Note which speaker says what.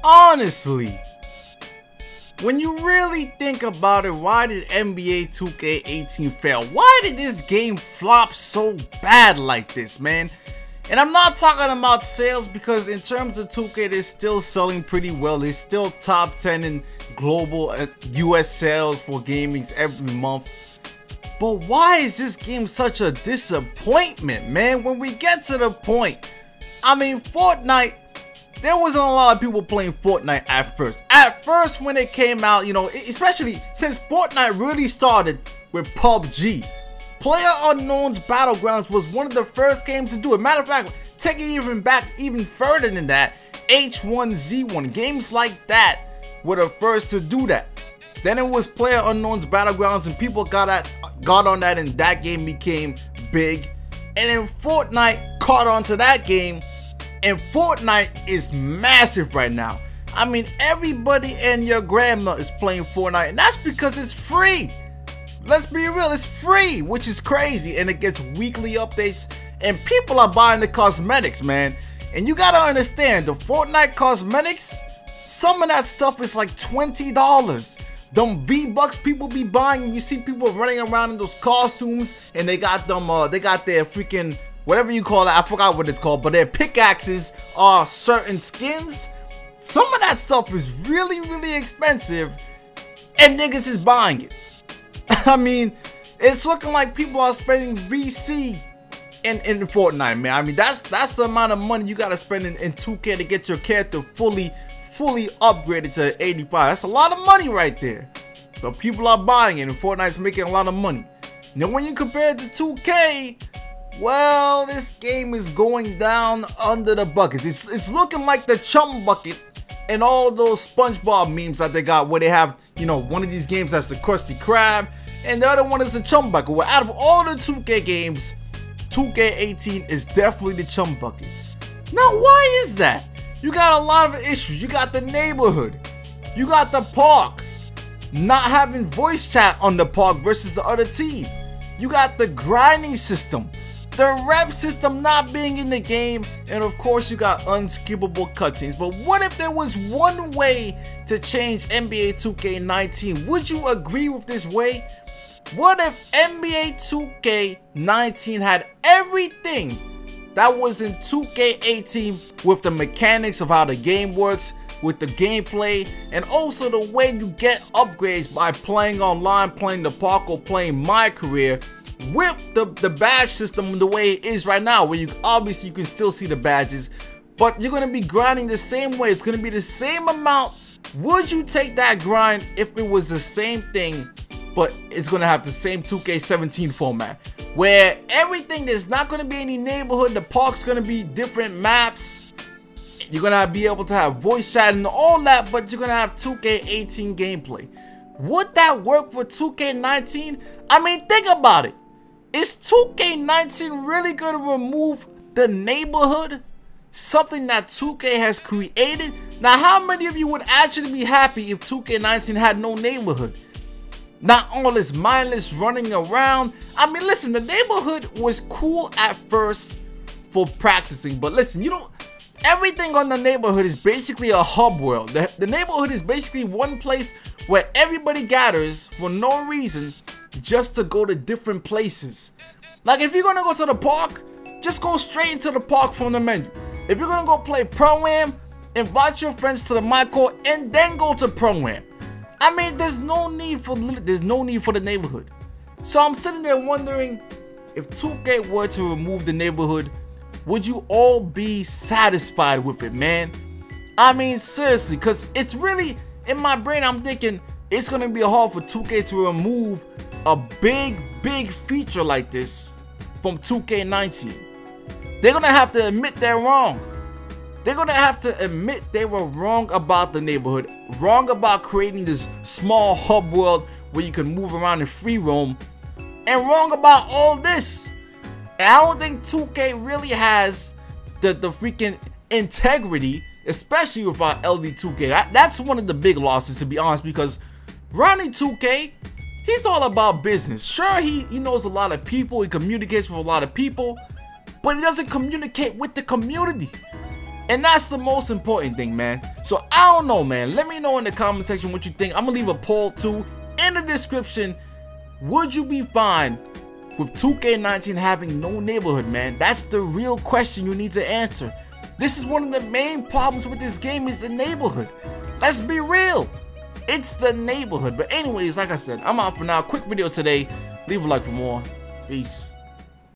Speaker 1: Honestly, when you really think about it, why did NBA 2K18 fail? Why did this game flop so bad like this, man? And I'm not talking about sales, because in terms of 2K, they're still selling pretty well. They're still top 10 in global US sales for gaming every month. But why is this game such a disappointment, man? When we get to the point, I mean, Fortnite, there wasn't a lot of people playing Fortnite at first. At first, when it came out, you know, especially since Fortnite really started with PUBG. PlayerUnknown's Battlegrounds was one of the first games to do it. Matter of fact, taking it even back even further than that, H1Z1, games like that were the first to do that. Then it was PlayerUnknown's Battlegrounds, and people got on that, and that game became big. And then Fortnite caught on to that game, and Fortnite is massive right now. I mean, everybody and your grandma is playing Fortnite, and that's because it's free. Let's be real, it's free, which is crazy, and it gets weekly updates, and people are buying the cosmetics, man. And you gotta understand, the Fortnite cosmetics, some of that stuff is like $20. Them V-Bucks people be buying, you see people running around in those costumes, and they got them, they got their freaking, whatever you call it, I forgot what it's called, but their pickaxes are certain skins. Some of that stuff is really expensive, and niggas is buying it. I mean, it's looking like people are spending VC in Fortnite, man. I mean, that's the amount of money you gotta spend in 2K to get your character fully upgraded to 85. That's a lot of money right there. But people are buying it, and Fortnite's making a lot of money. Now, when you compare it to 2K, well, this game is going down under the bucket. It's looking like the chum bucket and all those SpongeBob memes that they got, where they have, you know, one of these games that's the Krusty Krab, and the other one is the chum bucket. Well, out of all the 2K games, 2K18 is definitely the chum bucket. Now, why is that? You got a lot of issues. You got the neighborhood. You got the park. Not having voice chat on the park versus the other team. You got the grinding system. The rep system not being in the game. And of course, you got unskippable cutscenes. But what if there was one way to change NBA 2K19? Would you agree with this way? What if NBA 2K19 had everything that was in 2K18 with the mechanics of how the game works, with the gameplay, and also the way you get upgrades by playing online, playing the park, or playing My Career, with the badge system the way it is right now, where you obviously you can still see the badges, but you're going to be grinding the same way. It's going to be the same amount. Would you take that grind if it was the same thing, but it's going to have the same 2K17 format, where everything, there's not going to be any neighborhood, the park's going to be different maps, you're going to be able to have voice chat and all that, but you're going to have 2K18 gameplay? Would that work for 2K19? I mean, think about it. Is 2K19 really going to remove the neighborhood? Something that 2K has created? Now, how many of you would actually be happy if 2K19 had no neighborhood? Not all this mindless running around. I mean, listen, the neighborhood was cool at first for practicing, but listen, you don't, everything on the neighborhood is basically a hub world. The neighborhood is basically one place where everybody gathers for no reason, just to go to different places. Like, if you're gonna go to the park, just go straight into the park from the menu. If you're gonna go play Pro-Am, invite your friends to the My Court and then go to Pro-Am. I mean, there's no need for the neighborhood. So I'm sitting there wondering, if 2K were to remove the neighborhood, would you all be satisfied with it, man? I mean, seriously, because it's really, in my brain, I'm thinking it's gonna be hard for 2K to remove a big feature like this from 2K19. They're gonna have to admit they're wrong. They're gonna have to admit they were wrong about the neighborhood, wrong about creating this small hub world where you can move around and free roam, and wrong about all this. And I don't think 2K really has the freaking integrity, especially without LD2K. That's one of the big losses, to be honest, because Ronnie 2K, he's all about business. Sure, he knows a lot of people, he communicates with a lot of people, but he doesn't communicate with the community. And that's the most important thing, man. So I don't know, man. Let me know in the comment section what you think. I'm gonna leave a poll too in the description. Would you be fine with 2K19 having no neighborhood, man? That's the real question you need to answer. This is one of the main problems with this game, is the neighborhood. Let's be real. It's the neighborhood. But anyways, like I said, I'm out for now. Quick video today. Leave a like for more. Peace.